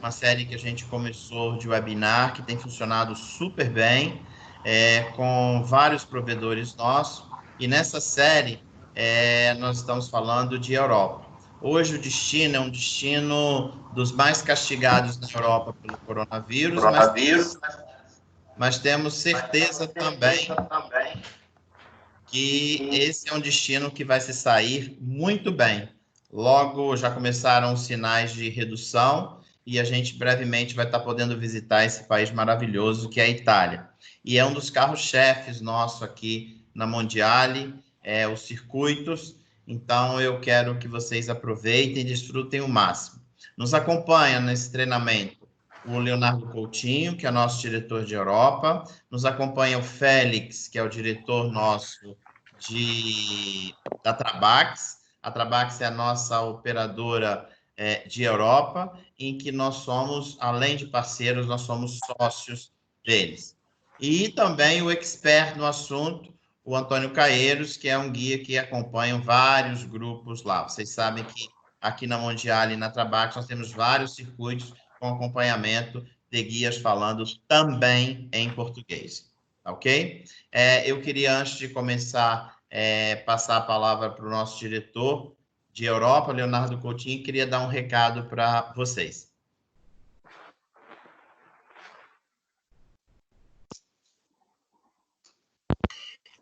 uma série que a gente começou de webinar, que tem funcionado super bem, com vários provedores nossos, e nessa série nós estamos falando de Europa. Hoje o destino é um destino dos mais castigados na Europa pelo coronavírus, mas temos certeza também que esse é um destino que vai se sair muito bem. Logo, já começaram os sinais de redução e a gente brevemente vai estar podendo visitar esse país maravilhoso que é a Itália. E é um dos carros-chefes nosso aqui na Mondiale, os circuitos. Então, eu quero que vocês aproveitem e desfrutem o máximo. Nos acompanha nesse treinamento o Leonardo Coutinho, que é nosso diretor de Europa. Nos acompanha o Félix, que é o diretor nosso da Trabax. A Trabax é a nossa operadora de Europa, em que nós somos, além de parceiros, nós somos sócios deles. E também o expert no assunto, o Antônio Caeiros, que é um guia que acompanha vários grupos lá. Vocês sabem que aqui na Mondiale e na Trabax nós temos vários circuitos com acompanhamento de guias falando também em português. Ok? Eu queria, antes de começar, passar a palavra para o nosso diretor de Europa, Leonardo Coutinho, e queria dar um recado para vocês.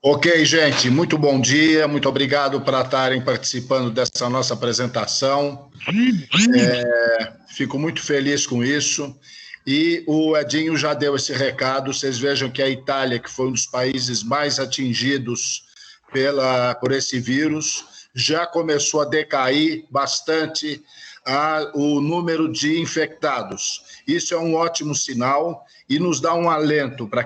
Ok, gente, muito bom dia, muito obrigado por estarem participando dessa nossa apresentação. Fico muito feliz com isso. E o Edinho já deu esse recado. Vocês vejam que a Itália, que foi um dos países mais atingidos por esse vírus, já começou a decair bastante o número de infectados. Isso é um ótimo sinal e nos dá um alento para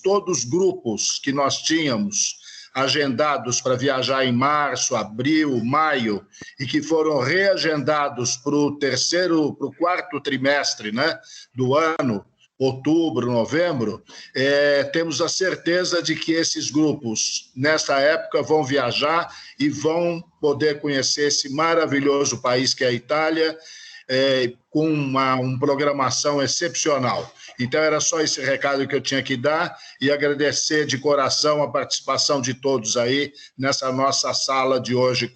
todos os grupos que nós tínhamos agendados para viajar em março, abril, maio, e que foram reagendados para o quarto trimestre, né, do ano, outubro, novembro, temos a certeza de que esses grupos, nessa época, vão viajar e vão poder conhecer esse maravilhoso país que é a Itália, com uma programação excepcional. Então, era só esse recado que eu tinha que dar e agradecer de coração a participação de todos aí nessa nossa sala de hoje,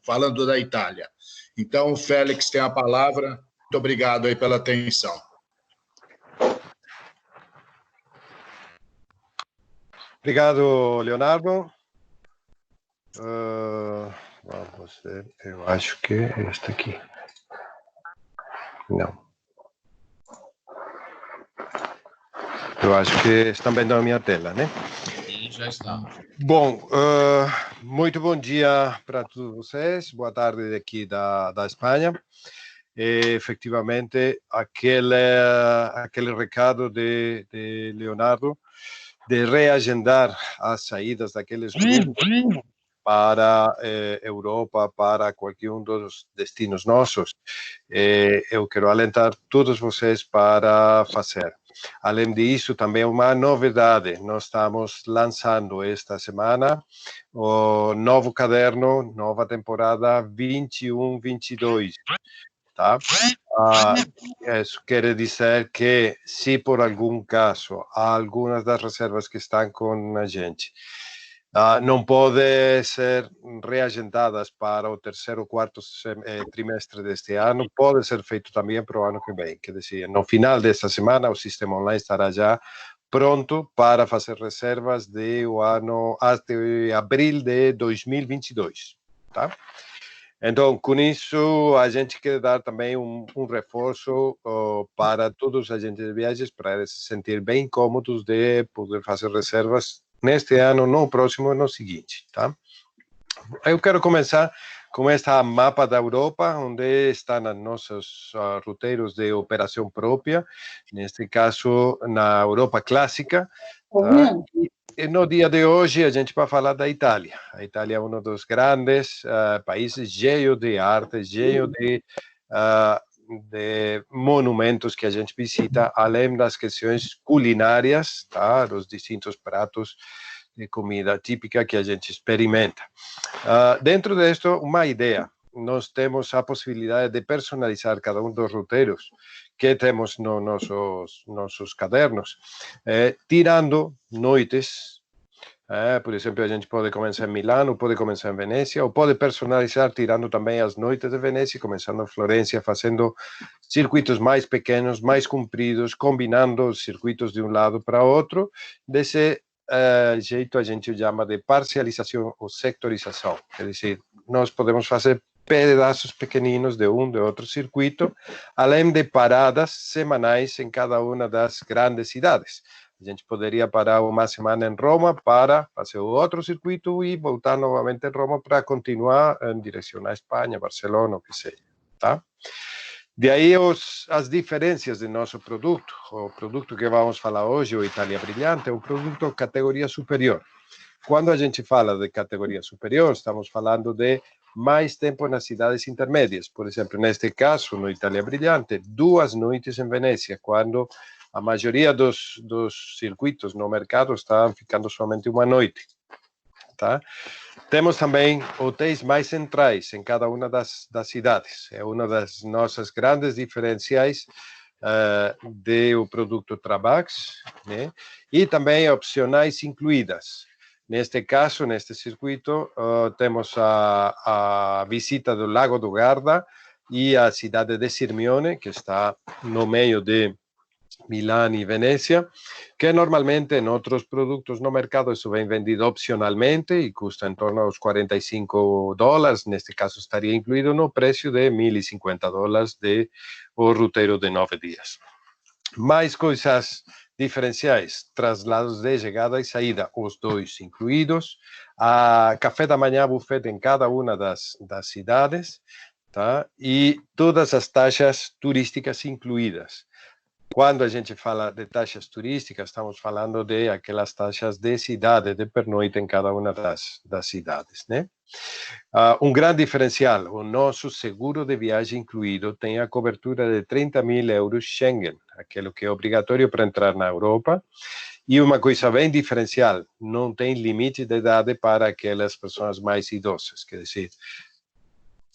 falando da Itália. Então, o Félix tem a palavra. Muito obrigado aí pela atenção. Obrigado, Leonardo. Vamos ver, eu acho que é este aqui. Não. Eu acho que estão vendo a minha tela, né? Sim, já está. Bom, muito bom dia para todos vocês. Boa tarde daqui da Espanha. Efectivamente, aquele recado de Leonardo de reagendar as saídas daqueles grupos para Europa, para qualquer um dos destinos nossos, eu quero alentar todos vocês para fazer. Além disso, também uma novidade, nós estamos lançando esta semana o novo caderno, nova temporada 21-22, tá? Isso quer dizer que, se por algum caso, algumas das reservas que estão com a gente não podem ser reagendadas para o terceiro ou quarto trimestre deste ano, pode ser feito também para o ano que vem. Quer dizer, no final desta semana, o sistema online estará já pronto para fazer reservas do ano até abril de 2022, tá? Então, com isso, a gente quer dar também um reforço para todos os agentes de viagens, para eles se sentir bem cômodos de poder fazer reservas neste ano, no próximo e no seguinte, tá? Eu quero começar com esta mapa da Europa, onde estão os nossos roteiros de operação própria, neste caso, na Europa clássica, tá? E no dia de hoje, a gente vai falar da Itália. A Itália é um dos grandes países cheio de arte, cheio de monumentos que a gente visita, além das questões culinárias, tá? Os distintos pratos de comida típica que a gente experimenta. Dentro disto, uma ideia. nós temos a possibilidade de personalizar cada um dos roteiros que temos nos nossos cadernos, tirando noites. Por exemplo, a gente pode começar em Milão, pode começar em Veneza, ou pode personalizar tirando também as noites de Veneza, começando em Florença, fazendo circuitos mais pequenos, mais compridos, combinando os circuitos de um lado para outro. Desse jeito a gente chama de parcialização ou sectorização. Quer dizer, nós podemos fazer pedaços pequeninos de um, de outro circuito, além de paradas semanais em cada uma das grandes cidades. A gente poderia parar uma semana em Roma para fazer outro circuito e voltar novamente em Roma para continuar em direção à Espanha, Barcelona, o que seja, tá? De aí as diferenças do nosso produto. O produto que vamos falar hoje, o Itália Brilhante, é um produto categoria superior. Quando a gente fala de categoria superior, estamos falando de mais tempo nas cidades intermédias. Por exemplo, neste caso, no Itália Brilhante, 2 noites em Veneza, quando a maioria dos circuitos no mercado estão ficando somente uma noite. Tá? Temos também hotéis mais centrais em cada uma das cidades. É uma das nossas grandes diferenciais do produto Trabax, né? E também opcionais incluídas. Neste caso, neste circuito, temos a visita do Lago do Garda e a cidade de Sirmione, que está no meio de Milão e Veneza, que normalmente em outros produtos no mercado isso vem vendido opcionalmente e custa em torno aos $45. Neste caso estaria incluído no preço de $1.050 de o roteiro de 9 dias. Mais coisas diferenciais, traslados de chegada e saída, os 2 incluídos, a café da manhã buffet em cada uma das cidades, tá? E todas as taxas turísticas incluídas. Quando a gente fala de taxas turísticas, estamos falando de aquelas taxas de cidade, de pernoite em cada uma das cidades, né? Um grande diferencial, o nosso seguro de viagem incluído tem a cobertura de 30.000 euros Schengen, aquilo que é obrigatório para entrar na Europa. E uma coisa bem diferencial, não tem limite de idade para aquelas pessoas mais idosas, quer dizer,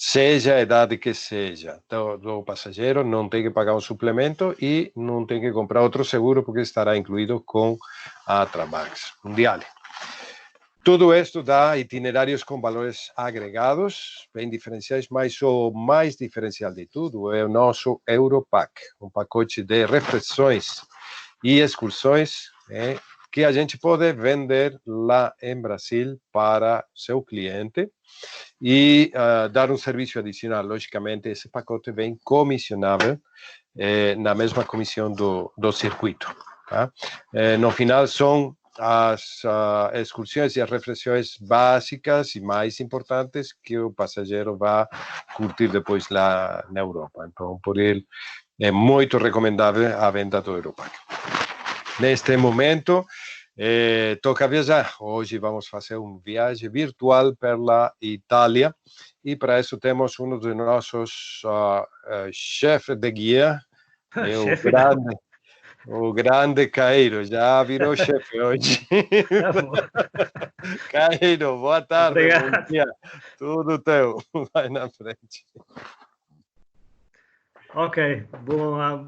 seja a idade que seja do passageiro, não tem que pagar um suplemento e não tem que comprar outro seguro porque estará incluído com a Trabax Mundial. Tudo isto dá itinerários com valores agregados, bem diferenciais, mas o mais diferencial de tudo é o nosso Europack, um pacote de refeições e excursões que a gente pode vender lá em Brasil para seu cliente e dar um serviço adicional. Logicamente, esse pacote vem comissionável na mesma comissão do circuito. Tá? No final, são as excursões e as refeições básicas e mais importantes que o passageiro vai curtir depois lá na Europa. Então, por ele, é muito recomendável a venda do Europack. Neste momento, toca viajar. Hoje vamos fazer uma viagem virtual pela Itália e para isso temos um dos nossos chefes de guia, o grande Cairo, já virou chefe hoje. Cairo, boa tarde. Obrigado. Bom dia. Tudo teu, vai na frente. Ok,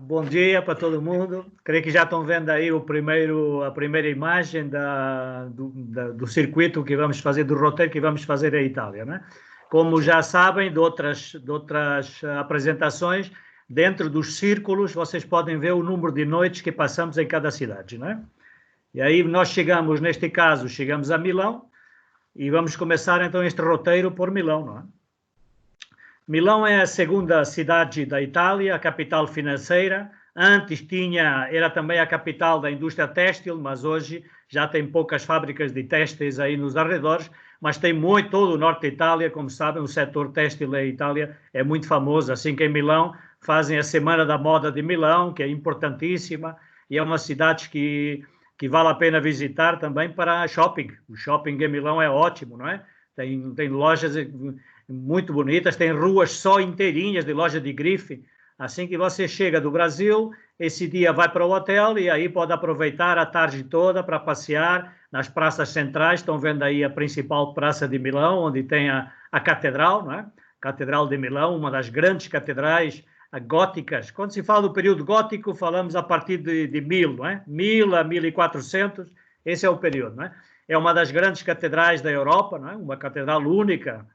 bom dia para todo mundo. Creio que já estão vendo aí a primeira imagem do circuito que vamos fazer, do roteiro que vamos fazer à Itália, né? Como já sabem de outras apresentações, dentro dos círculos vocês podem ver o número de noites que passamos em cada cidade, né? E aí nós chegamos, neste caso, chegamos a Milão e vamos começar então este roteiro por Milão, não é? Milão é a segunda cidade da Itália, a capital financeira. Antes era também a capital da indústria têxtil, mas hoje já tem poucas fábricas de têxteis aí nos arredores, mas tem muito, todo o norte da Itália, como sabem, o setor têxtil da Itália é muito famoso, assim que em Milão fazem a Semana da Moda de Milão, que é importantíssima, e é uma cidade que vale a pena visitar também para shopping. O shopping em Milão é ótimo, não é? Tem lojas muito bonitas, tem ruas só inteirinhas de loja de grife. Assim que você chega do Brasil, esse dia vai para o hotel e aí pode aproveitar a tarde toda para passear nas praças centrais. Estão vendo aí a principal praça de Milão, onde tem a catedral, não é? Catedral de Milão, uma das grandes catedrais góticas. Quando se fala do período gótico, falamos a partir de 1000, não é? 1000 a 1400, esse é o período, não é? É uma das grandes catedrais da Europa, não é? Uma catedral única.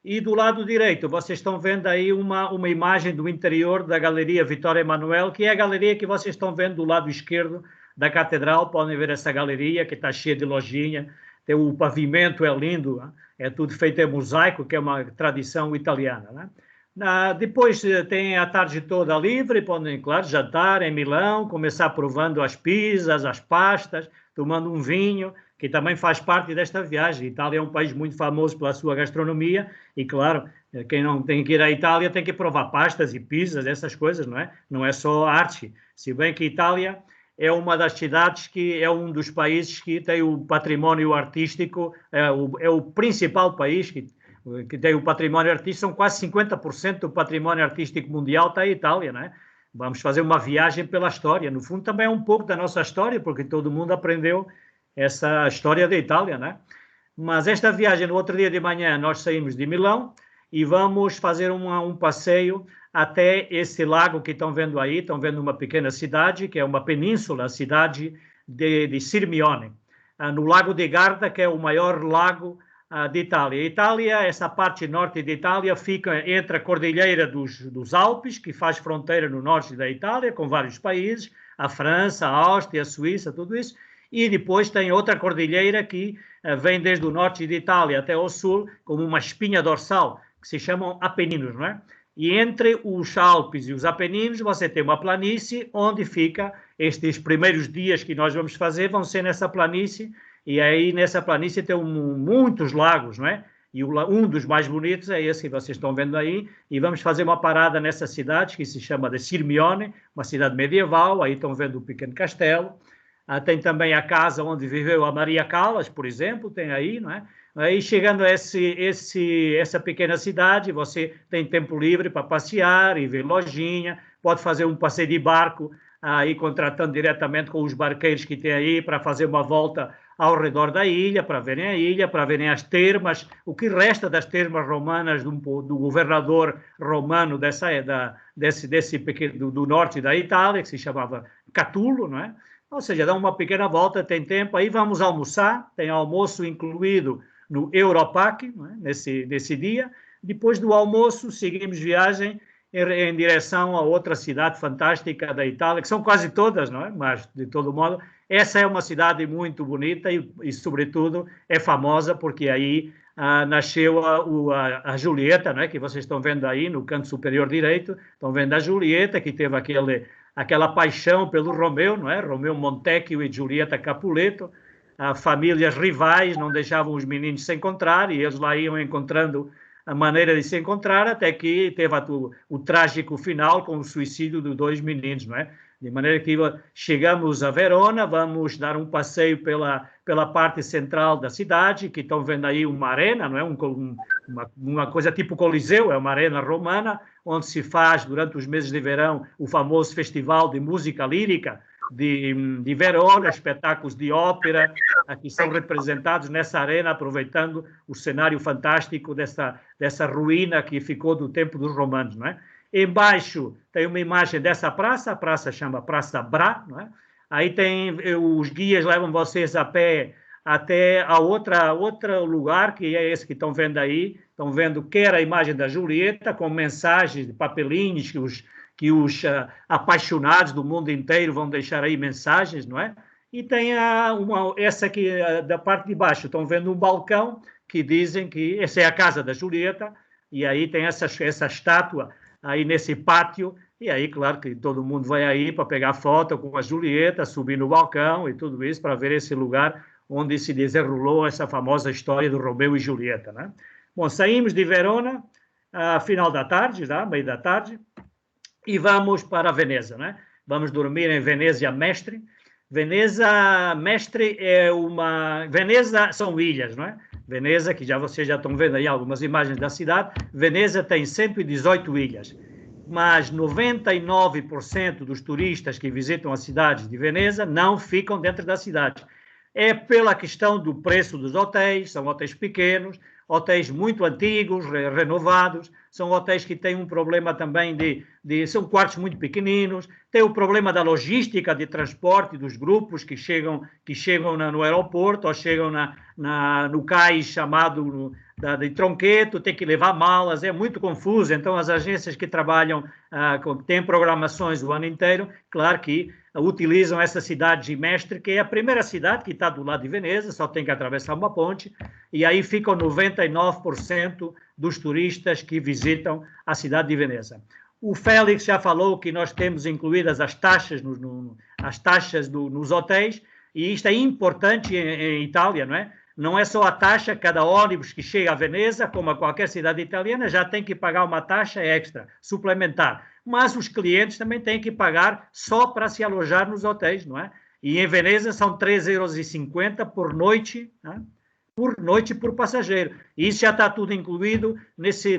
E do lado direito, vocês estão vendo aí uma imagem do interior da Galeria Vittorio Emanuele, que é a galeria que vocês estão vendo do lado esquerdo da catedral. Podem ver essa galeria que está cheia de lojinha, tem o pavimento, é lindo, não é? É tudo feito em mosaico, que é uma tradição italiana, não é? Depois tem a tarde toda livre, podem, claro, jantar em Milão, começar provando as pizzas, as pastas, tomando um vinho, que também faz parte desta viagem. A Itália é um país muito famoso pela sua gastronomia e, claro, quem não tem que ir à Itália tem que provar pastas e pizzas, essas coisas, não é? Não é só arte. Se bem que a Itália é uma das cidades que é um dos países que tem o património artístico, é o principal país que tem o património artístico, são quase 50% do património artístico mundial está em Itália, não é? Vamos fazer uma viagem pela história. No fundo, também é um pouco da nossa história, porque todo mundo aprendeu essa história da Itália, né? Mas esta viagem, no outro dia de manhã, nós saímos de Milão e vamos fazer um passeio até esse lago que estão vendo aí. Estão vendo uma pequena cidade, que é uma península, a cidade de Sirmione, no Lago de Garda, que é o maior lago de Itália. A Itália, essa parte norte de Itália, fica entre a Cordilheira dos Alpes, que faz fronteira no norte da Itália, com vários países, a França, a Áustria, a Suíça, tudo isso. E depois tem outra cordilheira que vem desde o norte de Itália até o sul, como uma espinha dorsal, que se chamam Apeninos, não é? E entre os Alpes e os Apeninos você tem uma planície onde fica estes primeiros dias que nós vamos fazer, vão ser nessa planície, e aí nessa planície tem muitos lagos, não é? E um dos mais bonitos é esse que vocês estão vendo aí, e vamos fazer uma parada nessa cidade que se chama de Sirmione, uma cidade medieval. Aí estão vendo o pequeno castelo. Tem também a casa onde viveu a Maria Callas, por exemplo, tem aí, não é? Aí chegando a essa pequena cidade, você tem tempo livre para passear e ver lojinha, pode fazer um passeio de barco, aí contratando diretamente com os barqueiros que tem aí para fazer uma volta ao redor da ilha, para verem a ilha, para verem as termas, o que resta das termas romanas do governador romano do norte da Itália, que se chamava Catulo, não é? Ou seja, dá uma pequena volta, tem tempo, aí vamos almoçar, tem almoço incluído no Europac, não é? nesse dia. Depois do almoço, seguimos viagem em direção a outra cidade fantástica da Itália, que são quase todas, não é? Mas, de todo modo, essa é uma cidade muito bonita e sobretudo, é famosa porque aí nasceu a Julieta, não é? Que vocês estão vendo aí no canto superior direito, estão vendo a Julieta, que teve aquela paixão pelo Romeu, não é? Romeu Montecchio e Julieta Capuleto. Famílias rivais não deixavam os meninos se encontrar e eles lá iam encontrando a maneira de se encontrar, até que teve o trágico final com o suicídio de 2 meninos, não é? De maneira que chegamos a Verona, vamos dar um passeio pela parte central da cidade, que estão vendo aí uma arena, não é? Uma coisa tipo Coliseu, é uma arena romana, onde se faz, durante os meses de verão, o famoso festival de música lírica de Verona, espetáculos de ópera, que são representados nessa arena, aproveitando o cenário fantástico dessa ruína que ficou do tempo dos romanos, não é? Embaixo tem uma imagem dessa praça, a praça chama Praça Bra, não é? Aí os guias levam vocês a pé até a outro lugar, que é esse que estão vendo aí. Estão vendo que era a imagem da Julieta, com mensagens de papelinhos que os apaixonados do mundo inteiro vão deixar aí mensagens, não é? E tem essa aqui da parte de baixo, estão vendo um balcão que dizem que essa é a casa da Julieta, e aí tem essa estátua aí nesse pátio, e aí, claro, que todo mundo vai aí para pegar foto com a Julieta, subir no balcão e tudo isso, para ver esse lugar onde se desenrolou essa famosa história do Romeu e Julieta, né? Bom, saímos de Verona, final da tarde, meio da tarde, e vamos para Veneza, né? Vamos dormir em Venezia Mestre. Veneza Mestre Veneza são ilhas, não é? Veneza, que vocês já estão vendo aí algumas imagens da cidade, Veneza tem 118 ilhas, mas 99% dos turistas que visitam as cidades de Veneza não ficam dentro da cidade. É pela questão do preço dos hotéis, são hotéis pequenos, hotéis muito antigos, renovados, são hotéis que têm um problema também são quartos muito pequeninos, tem o problema da logística de transporte dos grupos que chegam no aeroporto ou chegam no cais chamado de Tronqueto, tem que levar malas, é muito confuso. Então, as agências que trabalham, têm programações o ano inteiro, claro que utilizam essa cidade de Mestre, que é a primeira cidade que está do lado de Veneza, só tem que atravessar uma ponte, e aí ficam 99% dos turistas que visitam a cidade de Veneza. O Félix já falou que nós temos incluídas as taxas nos hotéis, e isto é importante em Itália, não é? Não é só a taxa, cada ônibus que chega a Veneza, como a qualquer cidade italiana, já tem que pagar uma taxa extra, suplementar. Mas os clientes também têm que pagar só para se alojar nos hotéis, não é? E em Veneza são 3,50 € por noite, né? Por noite por passageiro. E isso já está tudo incluído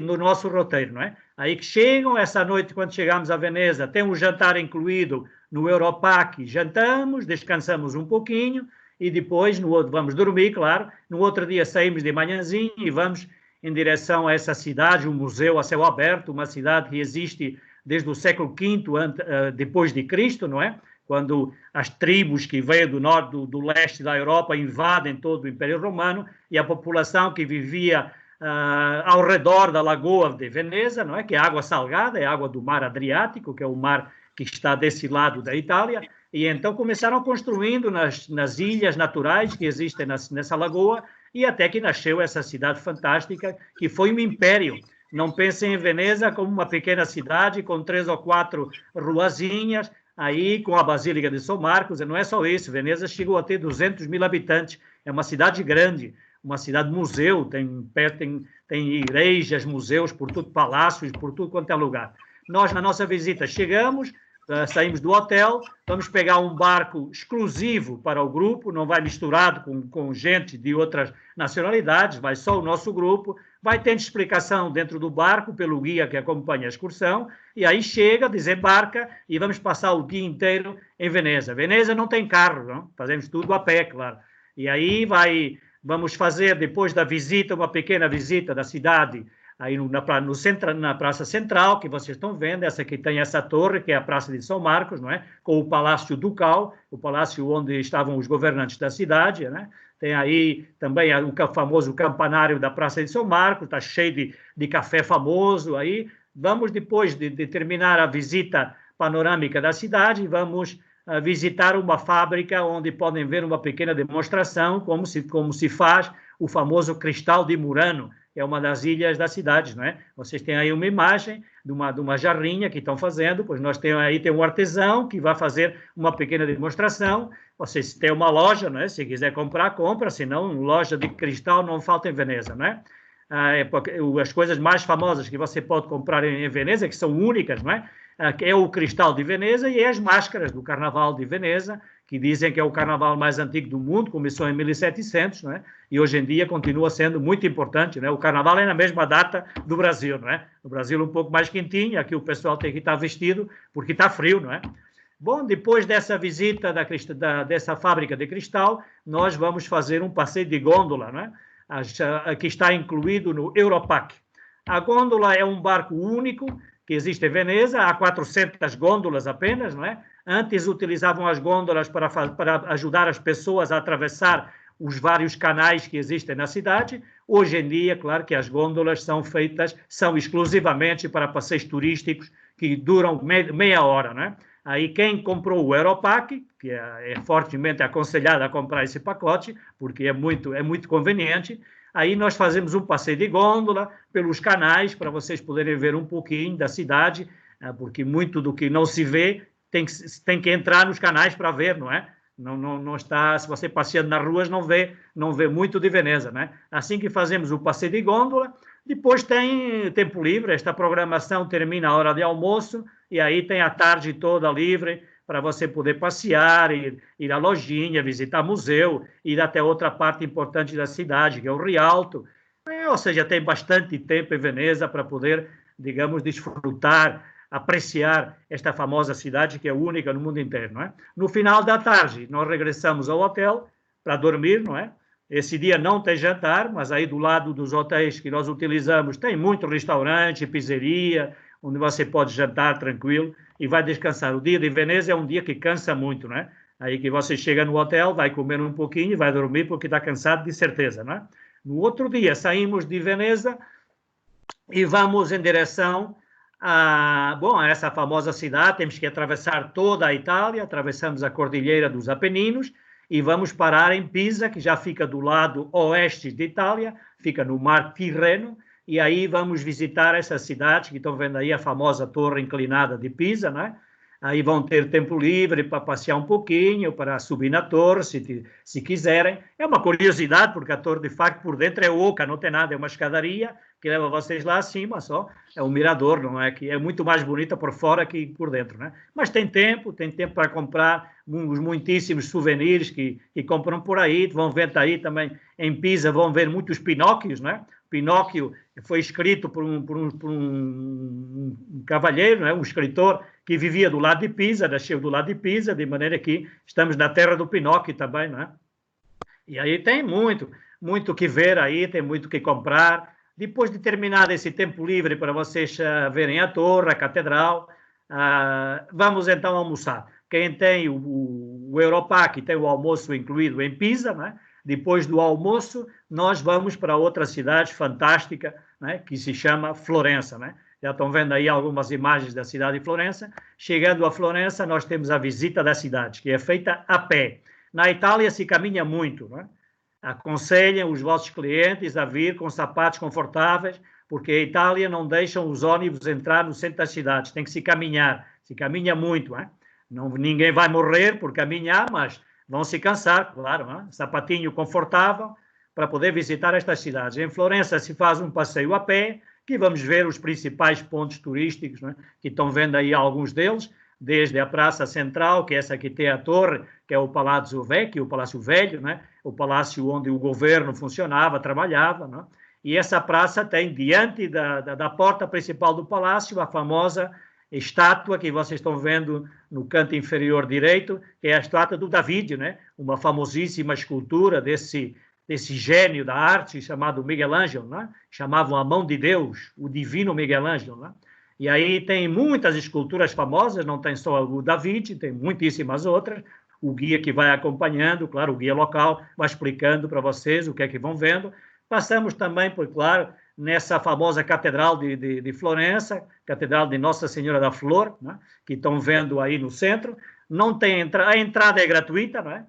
no nosso roteiro, não é? Aí que chegam, essa noite, quando chegamos a Veneza, tem um jantar incluído no Europack, jantamos, descansamos um pouquinho, e depois vamos dormir, claro. No outro dia saímos de manhãzinho e vamos em direção a essa cidade, um museu a céu aberto, uma cidade que existe desde o século V depois de Cristo, não é? Quando as tribos que veio do norte, do leste da Europa invadem todo o Império Romano, e a população que vivia ao redor da Lagoa de Veneza, não é? Que é água salgada, é água do mar Adriático, que é o mar que está desse lado da Itália, e então começaram construindo nas ilhas naturais que existem nessa lagoa, e até que nasceu essa cidade fantástica, que foi um império. Não pensem em Veneza como uma pequena cidade com 3 ou 4 ruazinhas, aí com a Basílica de São Marcos. Não é só isso, Veneza chegou a ter 200 mil habitantes, é uma cidade grande, uma cidade museu, tem igrejas, museus por tudo, palácios, por tudo quanto é lugar. Nós, na nossa visita, chegamos, saímos do hotel, vamos pegar um barco exclusivo para o grupo, não vai misturado com gente de outras nacionalidades, vai só o nosso grupo, vai tendo explicação dentro do barco pelo guia que acompanha a excursão, e aí chega, desembarca e vamos passar o dia inteiro em Veneza. Veneza não tem carro, não? Fazemos tudo a pé, claro. E aí vamos fazer, depois da visita, uma pequena visita da cidade, aí na Praça Central, que vocês estão vendo, essa que tem essa torre, que é a Praça de São Marcos, não é? Com o Palácio Ducal, o palácio onde estavam os governantes da cidade, né? Tem aí também o famoso campanário da Praça de São Marcos, está cheio de café famoso aí. Vamos, depois de terminar a visita panorâmica da cidade, vamos visitar uma fábrica onde podem ver uma pequena demonstração como se faz o famoso cristal de Murano, é uma das ilhas da cidade, não é? Vocês têm aí uma imagem de uma jarrinha que estão fazendo, pois nós tem um artesão que vai fazer uma pequena demonstração. Vocês têm uma loja, não é? Se quiser comprar, compra, senão loja de cristal não falta em Veneza, não é? As coisas mais famosas que você pode comprar em Veneza, que são únicas, não é? É o cristal de Veneza e as máscaras do Carnaval de Veneza, que dizem que é o carnaval mais antigo do mundo, começou em 1700, não é? E hoje em dia continua sendo muito importante, não é? O carnaval é na mesma data do Brasil, não é? No Brasil um pouco mais quentinho, aqui o pessoal tem que estar vestido porque está frio, não é? Bom, depois dessa visita dessa fábrica de cristal, nós vamos fazer um passeio de gôndola, não é? Que está incluído no Europack. A gôndola é um barco único que existe em Veneza, há 400 gôndolas apenas, não é? Antes utilizavam as gôndolas para ajudar as pessoas a atravessar os vários canais que existem na cidade. Hoje em dia, claro que as gôndolas são exclusivamente para passeios turísticos que duram meia hora, né? Aí quem comprou o Europack, que é fortemente aconselhado a comprar esse pacote, porque é muito conveniente, aí nós fazemos um passeio de gôndola pelos canais para vocês poderem ver um pouquinho da cidade, porque muito do que não se vê tem que entrar nos canais para ver, não é? Não está, se você passeando nas ruas, não vê muito de Veneza, né? Assim que fazemos o passeio de gôndola, depois tem tempo livre, esta programação termina a hora de almoço, e aí tem a tarde toda livre para você poder passear, ir à lojinha, visitar museu, ir até outra parte importante da cidade, que é o Rialto. Ou seja, tem bastante tempo em Veneza para poder, digamos, desfrutar, apreciar esta famosa cidade que é única no mundo inteiro, não é? No final da tarde, nós regressamos ao hotel para dormir, não é? Esse dia não tem jantar, mas aí do lado dos hotéis que nós utilizamos tem muito restaurante, pizzeria, onde você pode jantar tranquilo e vai descansar. O dia de Veneza é um dia que cansa muito, né? Aí que você chega no hotel, vai comer um pouquinho e vai dormir porque está cansado de certeza, né? No outro dia saímos de Veneza e vamos em direção a essa famosa cidade. Temos que atravessar toda a Itália, atravessamos a Cordilheira dos Apeninos e vamos parar em Pisa, que já fica do lado oeste de Itália, fica no Mar Tirreno, e aí vamos visitar essas cidades que estão vendo aí, a famosa Torre Inclinada de Pisa, né? Aí vão ter tempo livre para passear um pouquinho, para subir na torre, se quiserem. É uma curiosidade, porque a torre, de facto, por dentro é oca, não tem nada, é uma escadaria que leva vocês lá acima só. É um mirador, não é? Que é muito mais bonita por fora que por dentro, né? Mas tem tempo para comprar os muitíssimos souvenirs que compram por aí. Vão ver aí também, em Pisa, vão ver muitos Pinóquios, né? Pinóquio foi escrito por um cavalheiro, né? Um escritor que vivia do lado de Pisa, nasceu do lado de Pisa, de maneira que estamos na terra do Pinóquio também, né? E aí tem muito que ver aí, tem muito que comprar. Depois de terminar esse tempo livre para vocês verem a torre, a catedral, vamos então almoçar. Quem tem o Europac tem o almoço incluído em Pisa, né? Depois do almoço, nós vamos para outra cidade fantástica, né? Que se chama Florença, né? Já estão vendo aí algumas imagens da cidade de Florença. Chegando a Florença, nós temos a visita da cidade, que é feita a pé. Na Itália se caminha muito, né? Aconselham os vossos clientes a vir com sapatos confortáveis, porque a Itália não deixa os ônibus entrar no centro das cidades, tem que se caminha muito, né? Não, ninguém vai morrer por caminhar, mas vão se cansar, claro, né? Sapatinho confortável para poder visitar estas cidades. Em Florença se faz um passeio a pé, que vamos ver os principais pontos turísticos, né? Que estão vendo aí alguns deles, desde a Praça Central, que é essa que tem a torre, que é o Palazzo Vecchio, o Palácio Velho, né? O palácio onde o governo funcionava, trabalhava, né? E essa praça tem, diante da porta principal do palácio, a famosa estátua que vocês estão vendo no canto inferior direito, que é a estátua do David, né? Uma famosíssima escultura desse gênio da arte chamado Miguel Ângelo, né? Chamavam a mão de Deus, o divino Miguel Ângelo, né? E aí tem muitas esculturas famosas, não tem só o David, tem muitíssimas outras. O guia que vai acompanhando, claro, o guia local vai explicando para vocês o que é que vão vendo. Passamos também, por claro, nessa famosa catedral de Florença, catedral de Nossa Senhora da Flor, né? Que estão vendo aí no centro. Não tem a entrada é gratuita, né?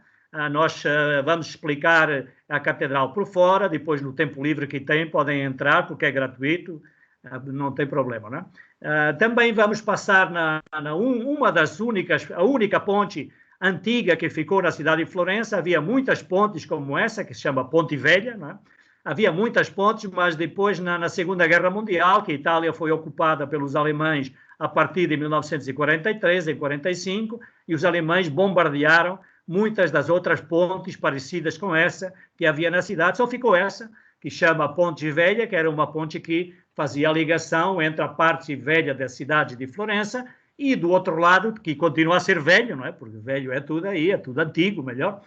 Nós vamos explicar a catedral por fora, depois no tempo livre que tem podem entrar porque é gratuito, não tem problema, né? Também vamos passar a única ponte antiga que ficou na cidade de Florença. Havia muitas pontes como essa, que se chama Ponte Velha, né? Havia muitas pontes, mas depois, na Segunda Guerra Mundial, que a Itália foi ocupada pelos alemães a partir de 1943, em 45, e os alemães bombardearam muitas das outras pontes parecidas com essa que havia na cidade. Só ficou essa, que chama Ponte Velha, que era uma ponte que fazia a ligação entre a parte velha da cidade de Florença e do outro lado, que continua a ser velho, não é? Porque velho é tudo aí, é tudo antigo, melhor.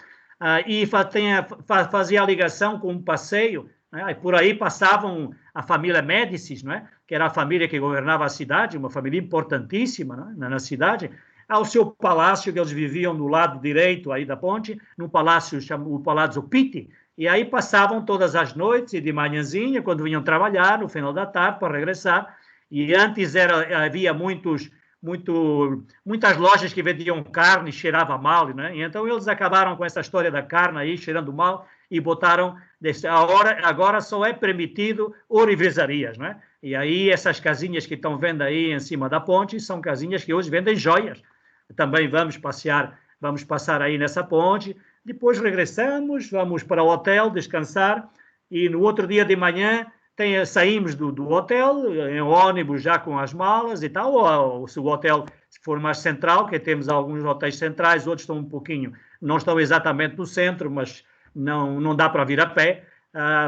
E fazia a ligação com um passeio, né? E por aí passavam a família Médicis, não é? Que era a família que governava a cidade, uma família importantíssima, né? Na cidade, ao seu palácio, que eles viviam no lado direito aí da ponte, no palácio, o Palazzo Pitti, e aí passavam todas as noites e de manhãzinha, quando vinham trabalhar, no final da tarde, para regressar. E antes havia muitas lojas que vendiam carne e cheirava mal, né? E então eles acabaram com essa história da carne aí, cheirando mal, e botaram, agora só é permitido ourivezarias, né? E aí essas casinhas que estão vendo aí em cima da ponte são casinhas que hoje vendem joias. Também vamos passar aí nessa ponte, depois regressamos, vamos para o hotel descansar, e no outro dia de manhã saímos do hotel, em ônibus já com as malas e tal, ou se o hotel for mais central, que temos alguns hotéis centrais, outros estão não estão exatamente no centro, mas não dá para vir a pé.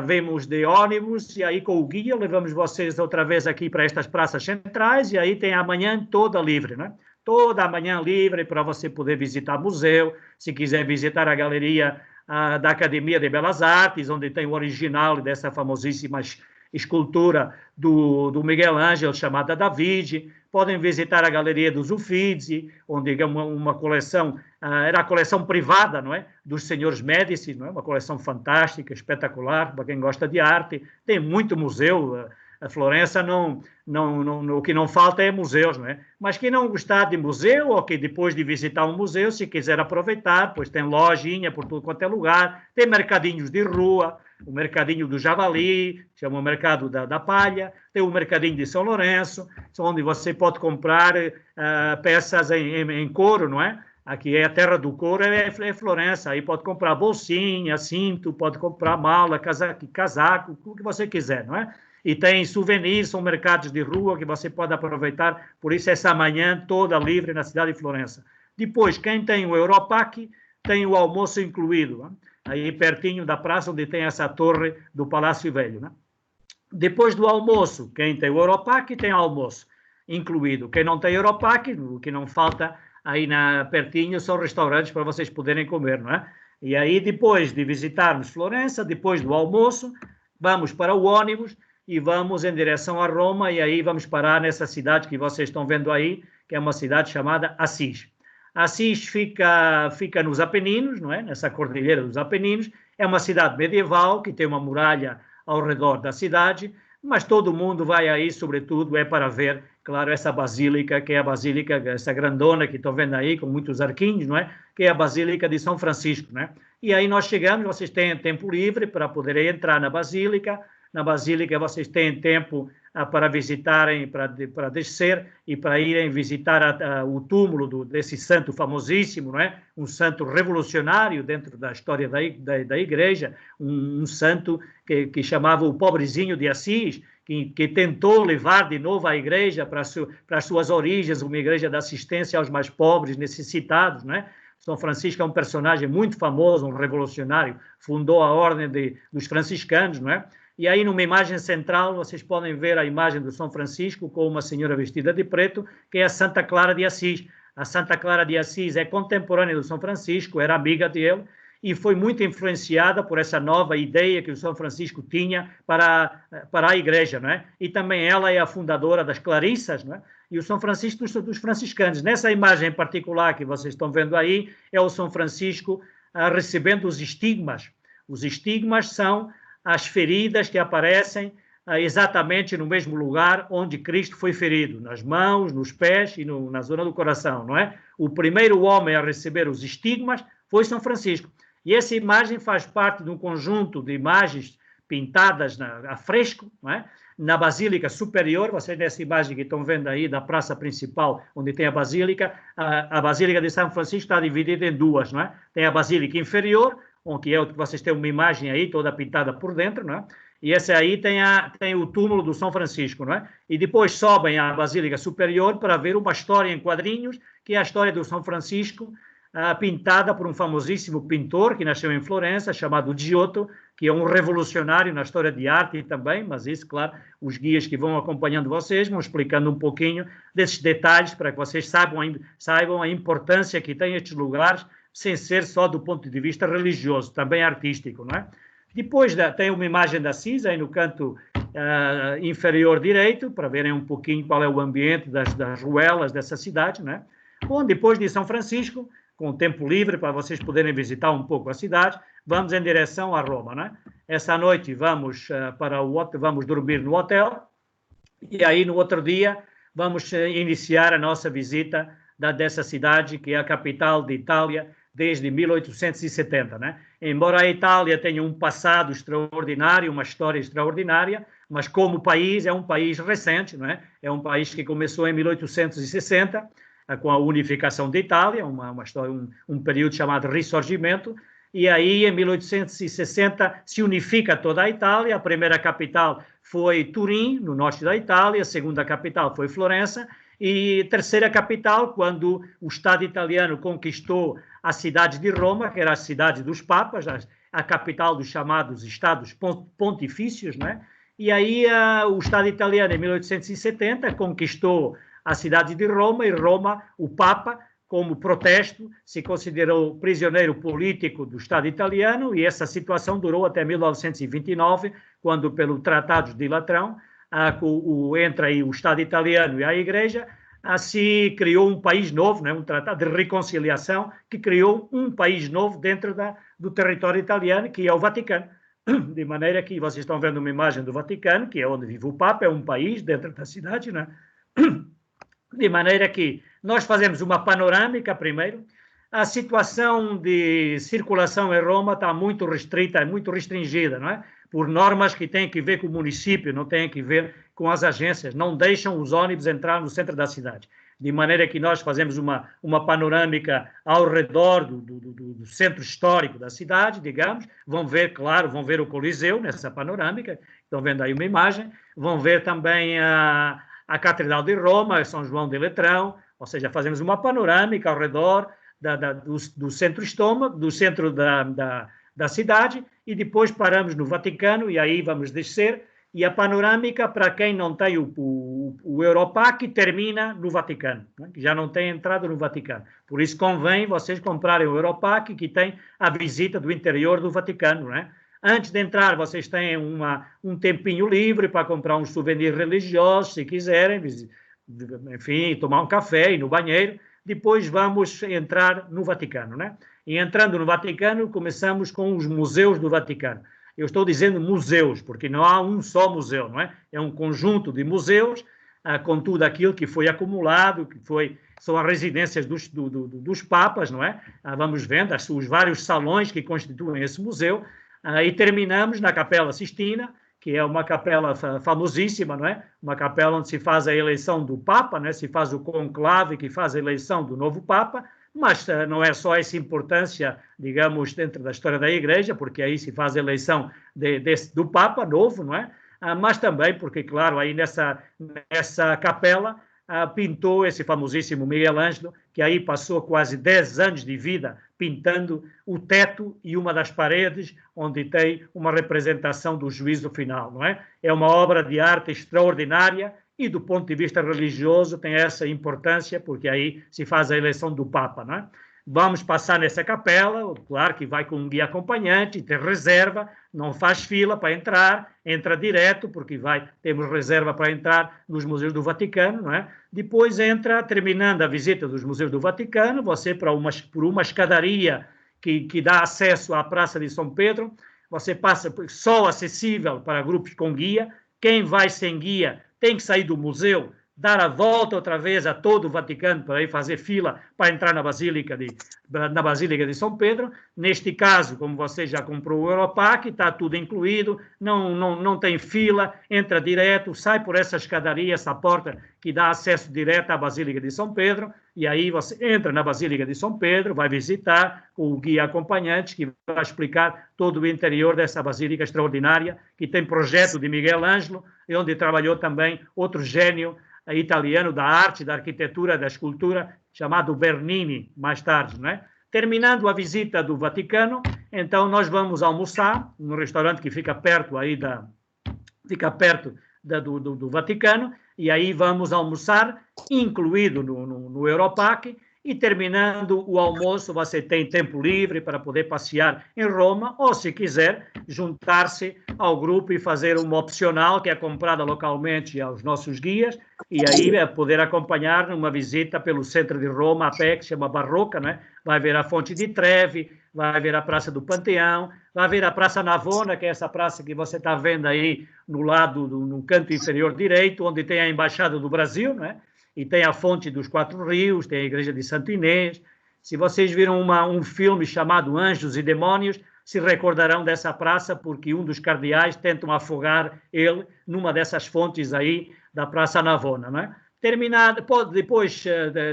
Vemos de ônibus e aí com o guia levamos vocês outra vez aqui para estas praças centrais e aí tem a manhã toda livre, né? Toda a manhã livre para você poder visitar museu, se quiser visitar a galeria da Academia de Belas Artes, onde tem o original dessa famosíssima escultura do Miguel Ângelo, chamada David. Podem visitar a Galeria dos Uffizi, onde é uma coleção, era a coleção privada, não é? Dos senhores Médici, não é? Uma coleção fantástica, espetacular, para quem gosta de arte. Tem muito museu. A Florença, o que não falta é museus, não é? Mas quem não gostar de museu, ou que depois de visitar um museu, se quiser aproveitar, pois tem lojinha por tudo quanto é lugar, tem mercadinhos de rua, o mercadinho do Javali, chama o mercado da Palha, tem o mercadinho de São Lourenço, onde você pode comprar peças em couro, não é? Aqui é a terra do couro, é Florença, aí pode comprar bolsinha, cinto, pode comprar mala, casaco, o que você quiser, não é? E tem souvenirs, são mercados de rua que você pode aproveitar, por isso essa manhã toda livre na cidade de Florença. Depois, quem tem o Europac, tem o almoço incluído, né? Aí pertinho da praça onde tem essa torre do Palácio Velho, né? Depois do almoço, quem tem o Europac tem almoço incluído. Quem não tem Europac, o que não falta aí pertinho são restaurantes para vocês poderem comer, não é? E aí depois de visitarmos Florença, depois do almoço, vamos para o ônibus e vamos em direção a Roma, e aí vamos parar nessa cidade que vocês estão vendo aí, que é uma cidade chamada Assis. Assis fica nos Apeninos, não é? Nessa cordilheira dos Apeninos. É uma cidade medieval que tem uma muralha ao redor da cidade, mas todo mundo vai aí, sobretudo, para ver, claro, essa basílica, que é a basílica, essa grandona que estão vendo aí, com muitos arquinhos, não é? Que é a Basílica de São Francisco, não é? E aí nós chegamos, vocês têm tempo livre para poderem entrar na basílica. Na basílica vocês têm tempo para visitarem, para descer e para irem visitar o túmulo desse santo famosíssimo, não é? Um santo revolucionário dentro da história da igreja, um santo que chamava o pobrezinho de Assis, que tentou levar de novo a igreja para as suas origens, uma igreja de assistência aos mais pobres, necessitados, não é? São Francisco é um personagem muito famoso, um revolucionário, fundou a ordem dos franciscanos, não é? E aí, numa imagem central, vocês podem ver a imagem do São Francisco com uma senhora vestida de preto, que é a Santa Clara de Assis. A Santa Clara de Assis é contemporânea do São Francisco, era amiga dele, e foi muito influenciada por essa nova ideia que o São Francisco tinha para a igreja, não é? E também ela é a fundadora das Clarissas, não é? E o São Francisco dos franciscanos. Nessa imagem em particular que vocês estão vendo aí, é o São Francisco recebendo os estigmas. Os estigmas são as feridas que aparecem exatamente no mesmo lugar onde Cristo foi ferido, nas mãos, nos pés e na zona do coração, não é? O primeiro homem a receber os estigmas foi São Francisco. E essa imagem faz parte de um conjunto de imagens pintadas a fresco, não é? Na Basílica Superior. Vocês nessa imagem que estão vendo aí da praça principal, onde tem a Basílica, a Basílica de São Francisco está dividida em duas, não é? Tem a Basílica Inferior, onde vocês têm uma imagem aí toda pintada por dentro, não é? E essa aí tem o túmulo do São Francisco, não é? E depois sobem à Basílica Superior para ver uma história em quadrinhos, que é a história do São Francisco, pintada por um famosíssimo pintor que nasceu em Florença, chamado Giotto, que é um revolucionário na história de arte também, mas isso, claro, os guias que vão acompanhando vocês vão explicando um pouquinho desses detalhes para que vocês saibam a importância que tem estes lugares, sem ser só do ponto de vista religioso, também artístico, não é? Depois tem uma imagem da Assis aí no canto inferior direito, para verem um pouquinho qual é o ambiente das ruelas dessa cidade, não é? Bom, depois de São Francisco, com tempo livre para vocês poderem visitar um pouco a cidade, vamos em direção a Roma, não é? Essa noite vamos vamos dormir no hotel e aí no outro dia vamos iniciar a nossa visita dessa cidade que é a capital de Itália desde 1870, né? Embora a Itália tenha um passado extraordinário, uma história extraordinária, mas como país é um país recente, não é? É um país que começou em 1860 com a unificação da Itália, uma história, um período chamado Risorgimento, e aí em 1860 se unifica toda a Itália. A primeira capital foi Turim, no norte da Itália, a segunda capital foi Florença, e terceira capital, quando o Estado italiano conquistou a cidade de Roma, que era a cidade dos papas, a capital dos chamados Estados Pontifícios, né? E aí o Estado italiano, em 1870, conquistou a cidade de Roma, e Roma, o Papa, como protesto, se considerou prisioneiro político do Estado italiano e essa situação durou até 1929, quando, pelo Tratado de Latrão, entra aí o Estado italiano e a Igreja, se criou um país novo, né, um tratado de reconciliação que criou um país novo dentro do território italiano, que é o Vaticano. De maneira que vocês estão vendo uma imagem do Vaticano, que é onde vive o Papa, é um país dentro da cidade, né? De maneira que nós fazemos uma panorâmica primeiro. A situação de circulação em Roma está muito restrita, muito restringida, não é? Por normas que têm que ver com o município, não têm que ver com as agências, não deixam os ônibus entrar no centro da cidade. De maneira que nós fazemos uma panorâmica ao redor do centro histórico da cidade, digamos. Vão ver, claro, vão ver o Coliseu nessa panorâmica, estão vendo aí uma imagem. Vão ver também a Catedral de Roma, São João de Letrão, ou seja, fazemos uma panorâmica ao redor do centro histórico, do centro da cidade, e depois paramos no Vaticano, e aí vamos descer, e a panorâmica, para quem não tem o Europac, termina no Vaticano, né? Que já não tem entrada no Vaticano. Por isso convém vocês comprarem o Europac, que tem a visita do interior do Vaticano, né? Antes de entrar, vocês têm um tempinho livre para comprar uns souvenirs religiosos, se quiserem, enfim, tomar um café, ir no banheiro. Depois vamos entrar no Vaticano, né? E entrando no Vaticano, começamos com os museus do Vaticano. Eu estou dizendo museus, porque não há um só museu, não é? É um conjunto de museus, com tudo aquilo que foi acumulado, são as residências dos papas, não é? Vamos vendo os vários salões que constituem esse museu, e terminamos na Capela Sistina, que é uma capela famosíssima, não é? Uma capela onde se faz a eleição do Papa, não é? Se faz o conclave que faz a eleição do novo Papa, mas não é só essa importância, digamos, dentro da história da Igreja, porque aí se faz a eleição do Papa novo, não é? Mas também porque, claro, aí nessa capela pintou esse famosíssimo Miguel Ângelo, que aí passou quase 10 anos de vida pintando o teto e uma das paredes, onde tem uma representação do juízo final, não é? É uma obra de arte extraordinária e, do ponto de vista religioso, tem essa importância, porque aí se faz a eleição do Papa, não é? Vamos passar nessa capela, claro que vai com um guia acompanhante, tem reserva, não faz fila para entrar, entra direto, porque temos reserva para entrar nos museus do Vaticano, não é? Depois entra, terminando a visita dos museus do Vaticano, você por uma escadaria que dá acesso à Praça de São Pedro, você passa só acessível para grupos com guia. Quem vai sem guia tem que sair do museu, dar a volta outra vez a todo o Vaticano para ir fazer fila para entrar na Basílica de São Pedro. Neste caso, como você já comprou o Europac, está tudo incluído, não tem fila, entra direto, sai por essa escadaria, essa porta que dá acesso direto à Basílica de São Pedro, e aí você entra na Basílica de São Pedro, vai visitar o guia acompanhante, que vai explicar todo o interior dessa Basílica extraordinária, que tem projeto de Miguel Ângelo, e onde trabalhou também outro gênio italiano da arte, da arquitetura, da escultura, chamado Bernini, mais tarde, não é? Terminando a visita do Vaticano, então nós vamos almoçar num restaurante que fica perto aí do Vaticano, e aí vamos almoçar, incluído no Europac, e terminando o almoço, você tem tempo livre para poder passear em Roma, ou, se quiser, juntar-se ao grupo e fazer uma opcional que é comprada localmente aos nossos guias, e aí poder acompanhar numa visita pelo centro de Roma, a pé, que se chama Barroca, né? Vai ver a Fonte di Trevi, vai ver a Praça do Panteão, vai ver a Praça Navona, que é essa praça que você está vendo aí no canto inferior direito, onde tem a Embaixada do Brasil, né? E tem a Fonte dos Quatro Rios, tem a Igreja de Santo Inês. Se vocês viram um filme chamado Anjos e Demônios, se recordarão dessa praça, porque um dos cardeais tentam afogar ele numa dessas fontes aí da Praça Navona, não é? Terminado, depois,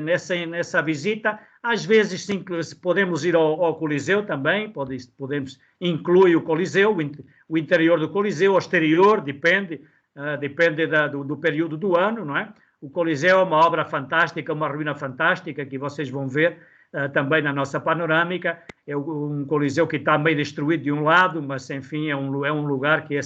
nessa visita, às vezes podemos ir ao Coliseu também, podemos incluir o Coliseu, o interior do Coliseu, o exterior, depende do período do ano, não é? O Coliseu é uma obra fantástica, uma ruína fantástica, que vocês vão ver também na nossa panorâmica. É um Coliseu que está meio destruído de um lado, mas, enfim, é um lugar que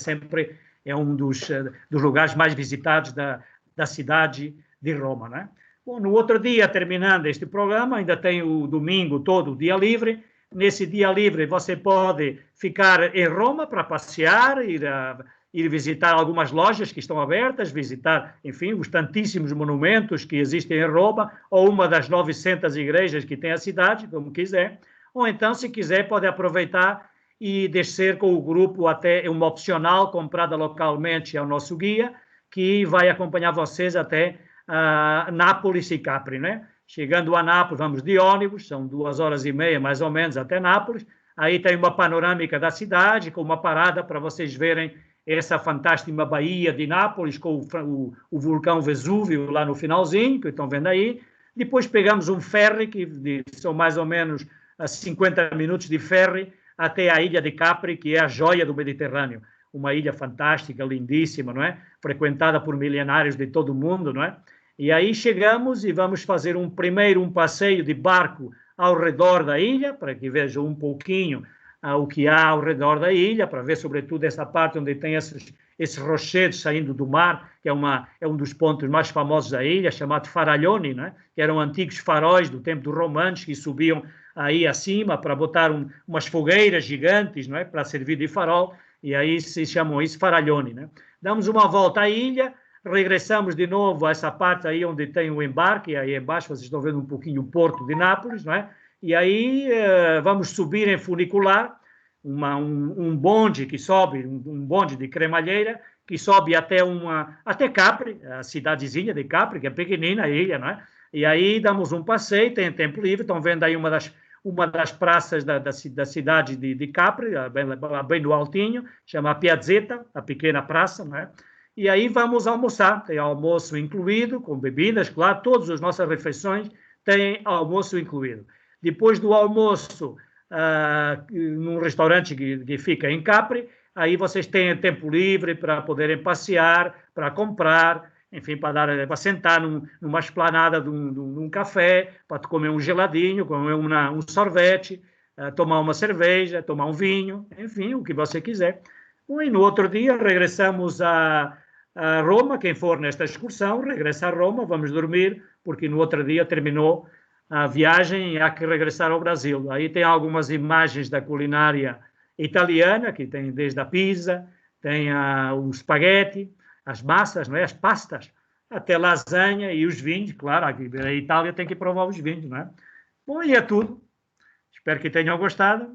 é um dos lugares mais visitados da cidade de Roma, né? Bom, no outro dia, terminando este programa, ainda tem o domingo todo, o dia livre. Nesse dia livre, você pode ficar em Roma para passear, ir visitar algumas lojas que estão abertas, visitar, enfim, os tantíssimos monumentos que existem em Roma, ou uma das 900 igrejas que tem a cidade, como quiser. Ou então, se quiser, pode aproveitar e descer com o grupo até uma opcional comprada localmente ao nosso guia, que vai acompanhar vocês até Nápoles e Capri, né? Chegando a Nápoles, vamos de ônibus, são 2h30 mais ou menos até Nápoles. Aí tem uma panorâmica da cidade, com uma parada para vocês verem essa fantástica baía de Nápoles, com o vulcão Vesúvio lá no finalzinho, que estão vendo aí. Depois pegamos um ferry, que são mais ou menos 50 minutos de ferry, até a ilha de Capri, que é a joia do Mediterrâneo. Uma ilha fantástica, lindíssima, não é? Frequentada por milionários de todo o mundo, não é? E aí chegamos e vamos fazer um passeio de barco ao redor da ilha, para que vejam um pouquinho o que há ao redor da ilha, para ver sobretudo essa parte onde tem esses rochedos saindo do mar, que é um dos pontos mais famosos da ilha, chamado Faraglioni, né? Que eram antigos faróis do tempo dos romanos, que subiam aí acima para botar umas fogueiras gigantes, não é? Para servir de farol, e aí se chamam isso Faraglioni, né? Damos uma volta à ilha, regressamos de novo a essa parte aí onde tem o embarque, aí embaixo vocês estão vendo um pouquinho o porto de Nápoles, não é? E aí vamos subir em funicular, um bonde que sobe, um bonde de cremalheira, que sobe até Capri, a cidadezinha de Capri, que é pequenina a ilha, não é? E aí damos um passeio, tem tempo livre, estão vendo aí uma das praças da cidade de Capri, bem no altinho, chama Piazzetta, a pequena praça, não é? E aí vamos almoçar, tem almoço incluído, com bebidas, claro, todas as nossas refeições têm almoço incluído. Depois do almoço, num restaurante que fica em Capri, aí vocês têm tempo livre para poderem passear, para comprar, enfim, para sentar numa esplanada de um café, para comer um geladinho, comer um sorvete, tomar uma cerveja, tomar um vinho, enfim, o que você quiser. E no outro dia regressamos a Roma, quem for nesta excursão, regressa a Roma, vamos dormir, porque no outro dia terminou a viagem e há que regressar ao Brasil. Aí tem algumas imagens da culinária italiana, que tem desde a pizza, tem o spaghetti, as massas, não é? As pastas, até lasanha e os vinhos, claro, aqui na Itália tem que provar os vinhos, não é? Bom, e é tudo. Espero que tenham gostado.